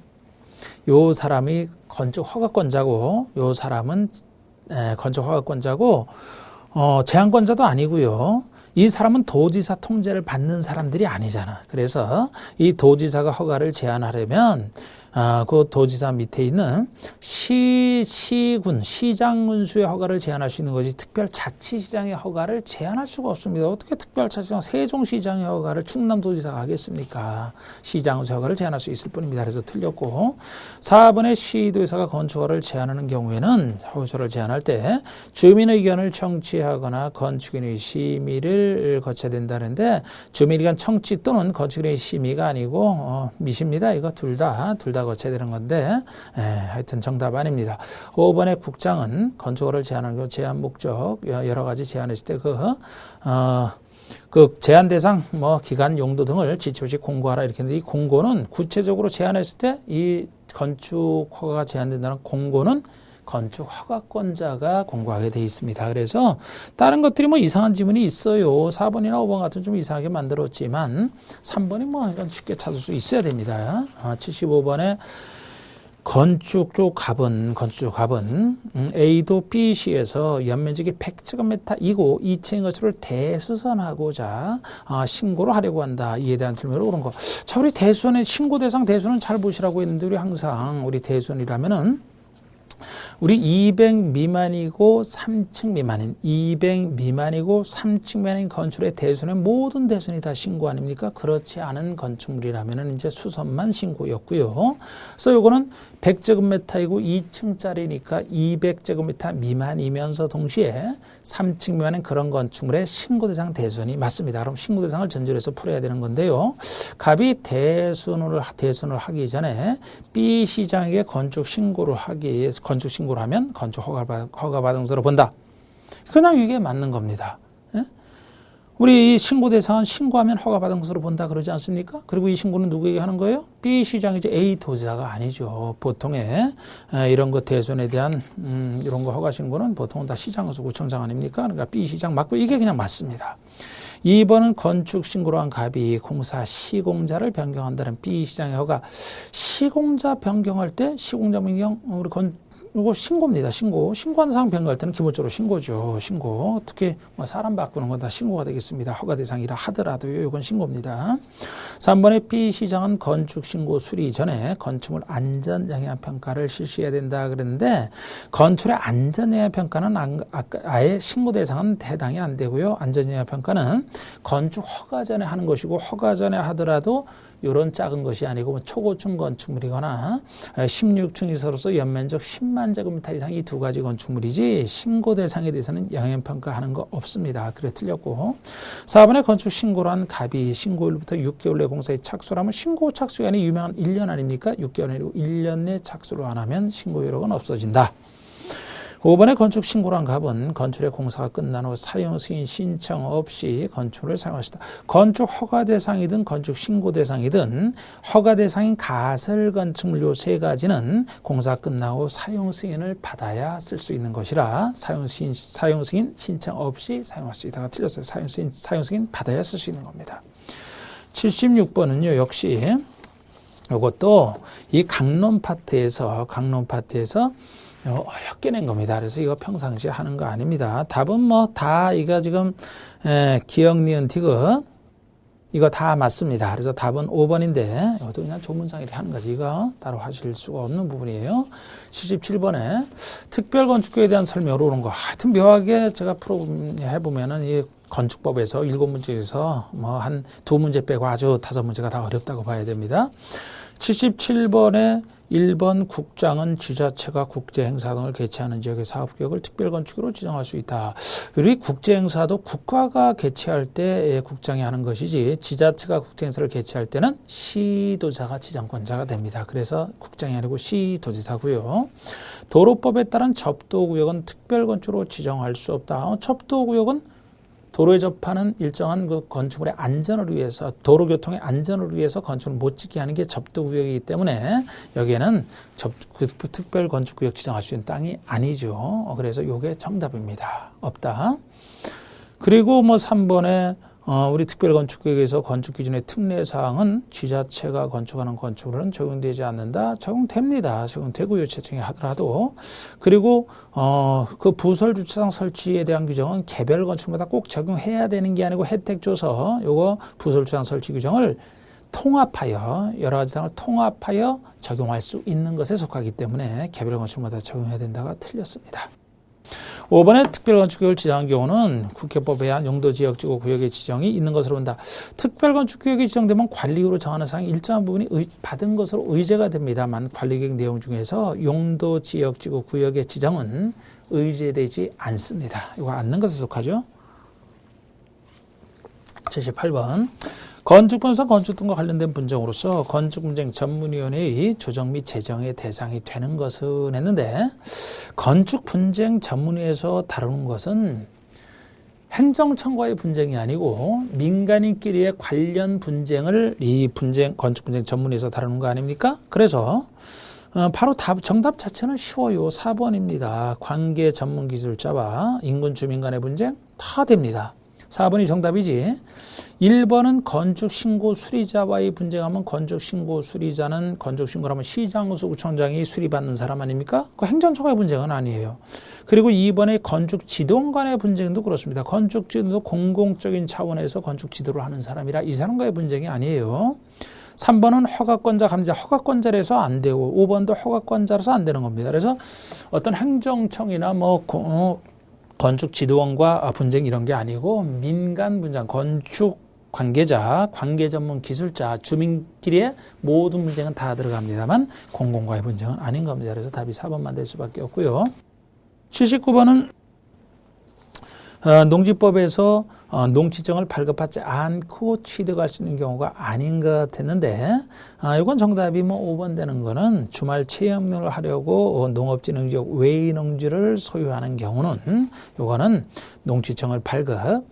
요 사람이 건축허가권자고 요 사람은 건축허가권자고 제한권자도 아니고요. 이 사람은 도지사 통제를 받는 사람들이 아니잖아. 그래서 이 도지사가 허가를 제한하려면 그 도지사 밑에 있는 시군, 시장군수의 허가를 제한할 수 있는 것이 특별자치시장의 허가를 제한할 수가 없습니다. 어떻게 특별자치시장, 세종시장의 허가를 충남도지사가 하겠습니까? 시장군수의 허가를 제한할 수 있을 뿐입니다. 그래서 틀렸고 4번의 시도지사가 건축허가를 제한하는 경우에는 허가를 제한할 때 주민의견을 청취하거나 건축인의 심의를 거쳐야 된다는데 주민의견 청취 또는 건축인의 심의가 아니고 미시입니다. 이거 둘 다 거쳐야 되는 건데 하여튼 정답 아닙니다. 5번의 국장은 건축허가를 제한하는 경우 제한 목적 여러 가지 제한했을 때 그 제한 대상 기간 용도 등을 지침없이 공고하라 이렇게 했는데 이 공고는 구체적으로 제한했을 때 이 건축허가가 제한된다는 공고는 건축허가권자가 공고하게 돼 있습니다. 그래서 다른 것들이 이상한 지문이 있어요. 4번이나 5번 같은 좀 이상하게 만들었지만 3번이 이건 쉽게 찾을 수 있어야 됩니다. 75번에 건축 쪽 갑은 A도 B, C에서 연면적이 100제곱미터이고 2층인 것을 대수선하고자 신고를 하려고 한다. 이에 대한 설명으로 그런 거. 자, 우리 대수선의 신고 대상 대수는 잘 보시라고 했는데 우리 항상 우리 대수선이라면은 우리 200 미만이고 3층 미만인 200 미만이고 3층 미만인 건축의 대수는 모든 대수이 다 신고 아닙니까? 그렇지 않은 건축물이라면은 이제 수선만 신고였고요. 그래서 요거는 100제곱미터이고 2층짜리니까 200제곱미터 미만이면서 동시에 3층 미만인 그런 건축물의 신고 대상 대수이 맞습니다. 그럼 신고 대상을 전제해서 풀어야 되는 건데요. 갑이 대수선을 하기 전에 B 시장에게 건축 신고를 하면 건축 허가 받은 것으로 본다. 그냥 이게 맞는 겁니다. 예? 우리 신고 대상은 신고하면 허가 받은 것으로 본다 그러지 않습니까? 그리고 이 신고는 누구에게 하는 거예요? B 시장이지 A 도지사가 아니죠. 보통의 이런 것 대손에 대한 이런 거 허가 신고는 보통은 다 시장에서 구청장 아닙니까? 그러니까 B 시장 맞고 이게 그냥 맞습니다. 2번은 건축 신고로 한 갑이 공사 시공자를 변경한다는 B 시장의 허가. 시공자 변경할 때 시공자 변경 이거 신고입니다. 신고한 사항 변경할 때는 기본적으로 신고죠. 신고. 특히 뭐 사람 바꾸는 건 다 신고가 되겠습니다. 허가 대상이라 하더라도요. 이건 신고입니다. 3번의 B 시장은 건축 신고 수리 전에 건축물 안전 영향 평가를 실시해야 된다 그랬는데 건축의 안전 영향 평가는 아예 신고 대상은 해당이 안 되고요. 안전 영향 평가는 건축 허가 전에 하는 것이고 허가 전에 하더라도 이런 작은 것이 아니고 초고층 건축물이거나 16층 이상으로서 연면적 10만 제곱미터 이상 이 두 가지 건축물이지 신고 대상에 대해서는 영향평가하는 거 없습니다. 그래 틀렸고 4번에 건축 신고로 한 갑이 신고일부터 6개월 내 공사에 착수를 하면 신고 착수기간이 유명한 1년 아닙니까? 6개월 아니고 1년 내 착수를 안 하면 신고 효력은 없어진다. 5번에 건축 신고로 한 갑은 건축의 공사가 끝난 후 사용 승인 신청 없이 건축을 사용하시다. 건축 허가 대상이든 건축 신고 대상이든 허가 대상인 가설 건축물 요 세 가지는 공사 끝나고 사용 승인을 받아야 쓸 수 있는 것이라 사용 승인 신청 없이 사용할 수 있다가 틀렸어요. 사용 승인 받아야 쓸 수 있는 겁니다. 76번은요. 역시 이것도 이 강론 파트에서 어렵게 낸 겁니다. 그래서 이거 평상시에 하는 거 아닙니다. 답은 뭐 다 이거 지금 기억, 니은, 디귿 이거 다 맞습니다. 그래서 답은 5번인데 이것도 그냥 조문상 이렇게 하는 거지. 이거 따로 하실 수가 없는 부분이에요. 77번에 특별건축구에 대한 설명으로 오는 거. 하여튼 묘하게 제가 해보면은 이 건축법에서 7문제에서 뭐 한 2문제 빼고 아주 5문제가 다 어렵다고 봐야 됩니다. 77번에 1번 국장은 지자체가 국제행사 등을 개최하는 지역의 사업구역을 특별건축으로 지정할 수 있다. 우리 국제행사도 국가가 개최할 때 국장이 하는 것이지 지자체가 국제행사를 개최할 때는 시도지사가 지정권자가 됩니다. 그래서 국장이 아니고 시도지사고요. 도로법에 따른 접도구역은 특별건축으로 지정할 수 없다. 접도구역은 도로에 접하는 일정한 그 건축물의 안전을 위해서 도로교통의 안전을 위해서 건축을 못 짓게 하는 게 접도구역이기 때문에 여기에는 특별건축구역 지정할 수 있는 땅이 아니죠. 그래서 이게 정답입니다. 없다. 그리고 뭐 3번에 우리 특별건축구역에서 건축기준의 특례사항은 지자체가 건축하는 건축물은 적용되지 않는다. 적용됩니다. 적용되고요. 지자체에 하더라도. 그리고 그 부설주차장 설치에 대한 규정은 개별 건축마다 꼭 적용해야 되는 게 아니고 혜택 줘서 요거 부설주차장 설치 규정을 통합하여 여러 가지 사항을 통합하여 적용할 수 있는 것에 속하기 때문에 개별 건축마다 적용해야 된다가 틀렸습니다. 5번에 특별건축구역을 지정한 경우는 국회법에 의한 용도지역지구 구역의 지정이 있는 것으로 본다. 특별건축구역이 지정되면 관리구역으로 정하는 사항이 일정한 부분이 받은 것으로 의제가 됩니다만 관리계획 내용 중에서 용도지역지구 구역의 지정은 의제되지 않습니다. 이거 않는 것에 속하죠. 78번. 건축분상 건축 등과 관련된 분쟁으로서 건축분쟁 전문위원회의 조정 및 제정의 대상이 되는 것은 했는데 건축분쟁 전문위에서 다루는 것은 행정청과의 분쟁이 아니고 민간인끼리의 관련 분쟁을 이 건축분쟁 전문위에서 다루는 거 아닙니까? 그래서 바로 정답 자체는 쉬워요. 4번입니다. 관계 전문기술자와 인근 주민 간의 분쟁 다 됩니다. 4번이 정답이지. 1번은 건축신고 수리자와의 분쟁하면 건축신고 수리자는 건축신고를 하면 시장구청장이 수리받는 사람 아닙니까? 그 행정처가의 분쟁은 아니에요. 그리고 2번의 건축지도원 간의 분쟁도 그렇습니다. 건축지도도 공공적인 차원에서 건축지도를 하는 사람이라 이 사람과의 분쟁이 아니에요. 3번은 허가권자, 감자, 허가권자라서 안 되고 5번도 허가권자라서 안 되는 겁니다. 그래서 어떤 행정청이나 건축지도원과 분쟁 이런 게 아니고 민간 분쟁, 건축 관계자, 관계 전문 기술자, 주민끼리의 모든 분쟁은 다 들어갑니다만 공공과의 분쟁은 아닌 겁니다. 그래서 답이 4번만 될 수밖에 없고요. 79번은 농지법에서 농지정을 발급하지 않고 취득할 수 있는 경우가 아닌 것 같았는데 이건 정답이 5번 되는 거는 주말 체험을 하려고 농업진흥지역 외의 농지를 소유하는 경우는 이거는 농지정을 발급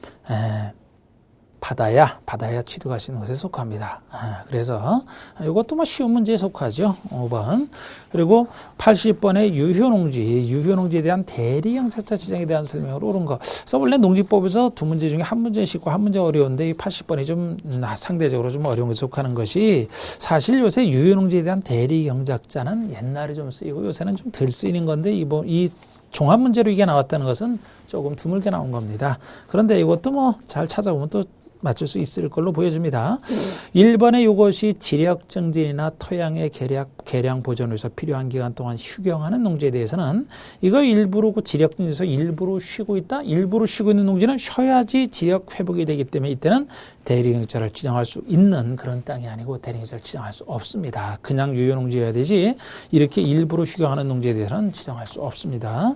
받아야 취득할 수 있는 것에 속합니다. 그래서 이것도 쉬운 문제에 속하죠. 5번. 그리고 80번의 유효농지에 대한 대리경작자 지정에 대한 설명으로 옳은 거. 그래서 원래 농지법에서 두 문제 중에 한 문제 쉽고 한 문제 어려운데 이 80번이 좀 상대적으로 좀 어려운 것에 속하는 것이 사실 요새 유효농지에 대한 대리경작자는 옛날에 좀 쓰이고 요새는 좀 덜 쓰이는 건데 이 종합 문제로 이게 나왔다는 것은 조금 드물게 나온 겁니다. 그런데 이것도 잘 찾아보면 또 맞출 수 있을 걸로 보여집니다. 1번에 이것이 지력 증진이나 토양의 개량 보존을 위해서 필요한 기간 동안 휴경하는 농지에 대해서는 이거 일부러 지력 증진에서 일부러 쉬고 있다. 일부러 쉬고 있는 농지는 쉬어야지 지력 회복이 되기 때문에 이때는 대리경작자를 지정할 수 있는 그런 땅이 아니고 대리경작자를 지정할 수 없습니다. 그냥 유효농지여야 되지 이렇게 일부러 휴경하는 농지에 대해서는 지정할 수 없습니다.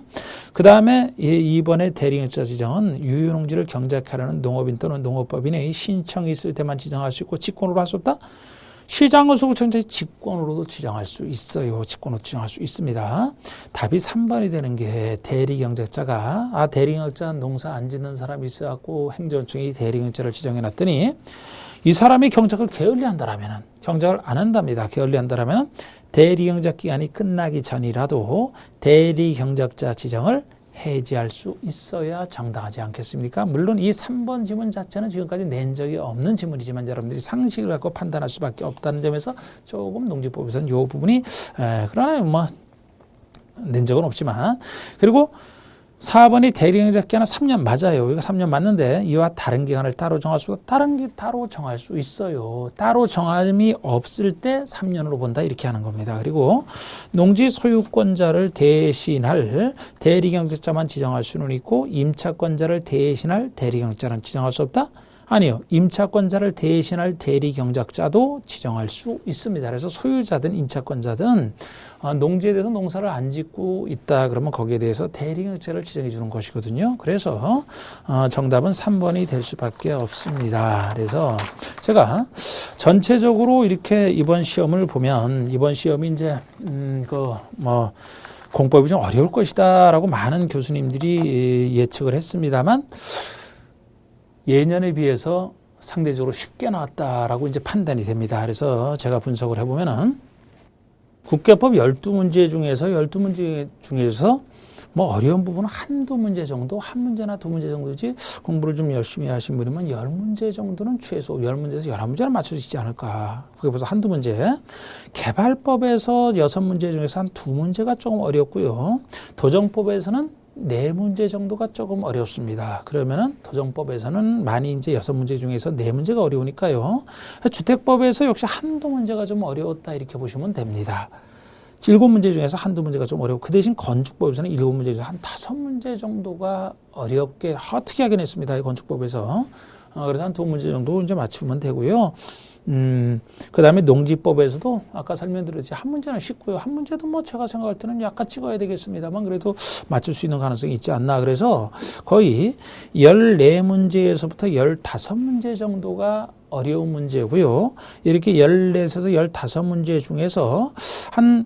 그 다음에 2번의 대리경작자 지정은 유효농지를 경작하려는 농업인 또는 농업법인의 신청이 있을 때만 지정할 수 있고 직권으로 할 수 없다? 시장구청장이 직권으로도 지정할 수 있어요. 직권으로 지정할 수 있습니다. 답이 3번이 되는 게 대리경작자가 대리경작자 농사 안 짓는 사람이 있어갖고 행정청이 대리경작자를 지정해놨더니 이 사람이 경작을 게을리한다라면 경작을 안 한답니다. 게을리한다라면 대리경작 기간이 끝나기 전이라도 대리경작자 지정을 해지할 수 있어야 정당하지 않겠습니까? 물론 이 3번 지문 자체는 지금까지 낸 적이 없는 지문이지만 여러분들이 상식을 갖고 판단할 수밖에 없다는 점에서 조금 농지법에서는 이 부분이 그러나 낸 적은 없지만 그리고 4번이 대리경작 기간은 3년 맞아요. 이거 3년 맞는데 이와 다른 기간을 따로 정할 수 없다. 다른 게 따로 정할 수 있어요. 따로 정함이 없을 때 3년으로 본다 이렇게 하는 겁니다. 그리고 농지 소유권자를 대신할 대리경작자만 지정할 수는 있고 임차권자를 대신할 대리경작자는 지정할 수 없다. 아니요. 임차권자를 대신할 대리경작자도 지정할 수 있습니다. 그래서 소유자든 임차권자든 농지에 대해서 농사를 안 짓고 있다 그러면 거기에 대해서 대리경작자를 지정해 주는 것이거든요. 그래서 정답은 3번이 될 수밖에 없습니다. 그래서 제가 전체적으로 이렇게 이번 시험을 보면 이번 시험이 이제 공법이 좀 어려울 것이다라고 많은 교수님들이 예측을 했습니다만 예년에 비해서 상대적으로 쉽게 나왔다라고 이제 판단이 됩니다. 그래서 제가 분석을 해보면은 국계법 12문제 중에서 어려운 부분은 한두 문제 정도, 한 문제나 두 문제 정도지 공부를 좀 열심히 하신 분이면 10문제 정도는 최소 10문제에서 11문제는 맞출 수 있지 않을까. 그게 벌써 한두 문제. 개발법에서 6문제 중에서 한 2문제가 조금 어렵고요. 도정법에서는 4문제 정도가 조금 어렵습니다. 그러면은 도정법에서는 많이 이제 6문제 중에서 4문제가 어려우니까요. 주택법에서 역시 한두 문제가 좀 어려웠다 이렇게 보시면 됩니다. 7문제 중에서 한두 문제가 좀 어렵고 그 대신 건축법에서는 7문제 중에서 한 5문제 정도가 어렵게 특이하게 냈습니다. 이 건축법에서. 그래서 한 2문제 정도 이제 맞추면 되고요. 그 다음에 농지법에서도 아까 설명드렸지 한 문제는 쉽고요. 한 문제도 제가 생각할 때는 약간 찍어야 되겠습니다만 그래도 맞출 수 있는 가능성이 있지 않나. 그래서 거의 14문제에서부터 15문제 정도가 어려운 문제고요. 이렇게 14에서 15문제 중에서 한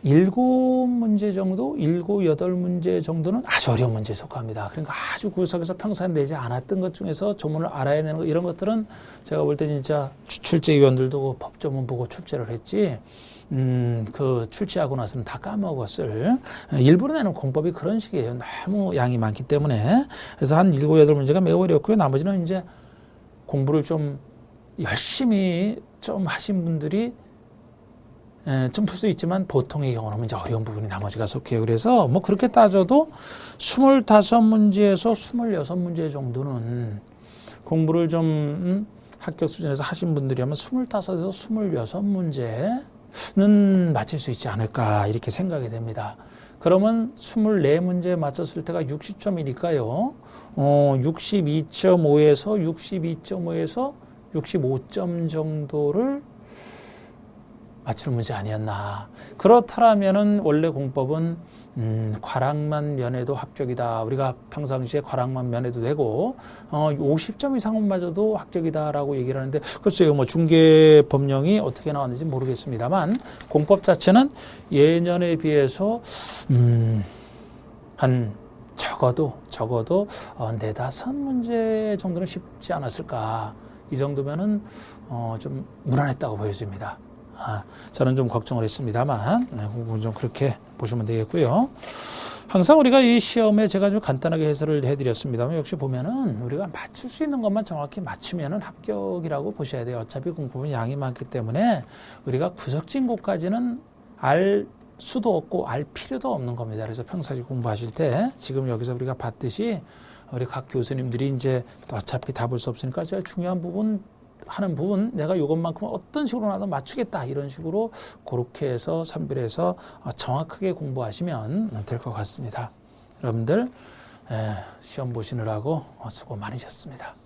7문제 정도, 8문제 정도는 아주 어려운 문제에 속합니다. 그러니까 아주 구석에서 평소에 내지 않았던 것 중에서 조문을 알아야 되는 것, 이런 것들은 제가 볼 때 진짜 출제위원들도 법조문 보고 출제를 했지, 출제하고 나서는 다 까먹었을. 일부러 내는 공법이 그런 식이에요. 너무 양이 많기 때문에. 그래서 한 7, 8문제가 매우 어렵고요. 나머지는 이제 공부를 좀 열심히 좀 하신 분들이 좀 풀 수 있지만 보통의 경우는 이제 어려운 부분이 나머지가 속해요. 그래서 뭐 그렇게 따져도 25문제에서 26문제 정도는 공부를 좀 합격 수준에서 하신 분들이라면 25에서 26문제는 맞힐 수 있지 않을까 이렇게 생각이 됩니다. 그러면 24문제 맞췄을 때가 60점이니까요. 62.5에서 65점 정도를 맞추는 문제 아니었나. 그렇다면은 원래 공법은 과락만 면해도 합격이다. 우리가 평상시에 과락만 면해도 되고 50점 이상은 맞아도 합격이다라고 얘기를 하는데 글쎄요. 뭐 중개 법령이 어떻게 나왔는지 모르겠습니다만 공법 자체는 예년에 비해서 한 적어도 4-5문제 정도는 쉽지 않았을까. 이 정도면은 좀 무난했다고 보여집니다. 저는 좀 걱정을 했습니다만 공부는 좀 그렇게 보시면 되겠고요. 항상 우리가 이 시험에 제가 좀 간단하게 해설을 해드렸습니다만 역시 보면은 우리가 맞출 수 있는 것만 정확히 맞추면은 합격이라고 보셔야 돼요. 어차피 공법은 양이 많기 때문에 우리가 구석진 곳까지는 알 수도 없고 알 필요도 없는 겁니다. 그래서 평상시 공부하실 때 지금 여기서 우리가 봤듯이 우리 각 교수님들이 이제 어차피 다 볼 수 없으니까 제가 중요한 부분 하는 부분 내가 이것만큼 어떤 식으로 나도 맞추겠다 이런 식으로 그렇게 해서 선별해서 정확하게 공부하시면 될 것 같습니다. 여러분들 시험 보시느라고 수고 많으셨습니다.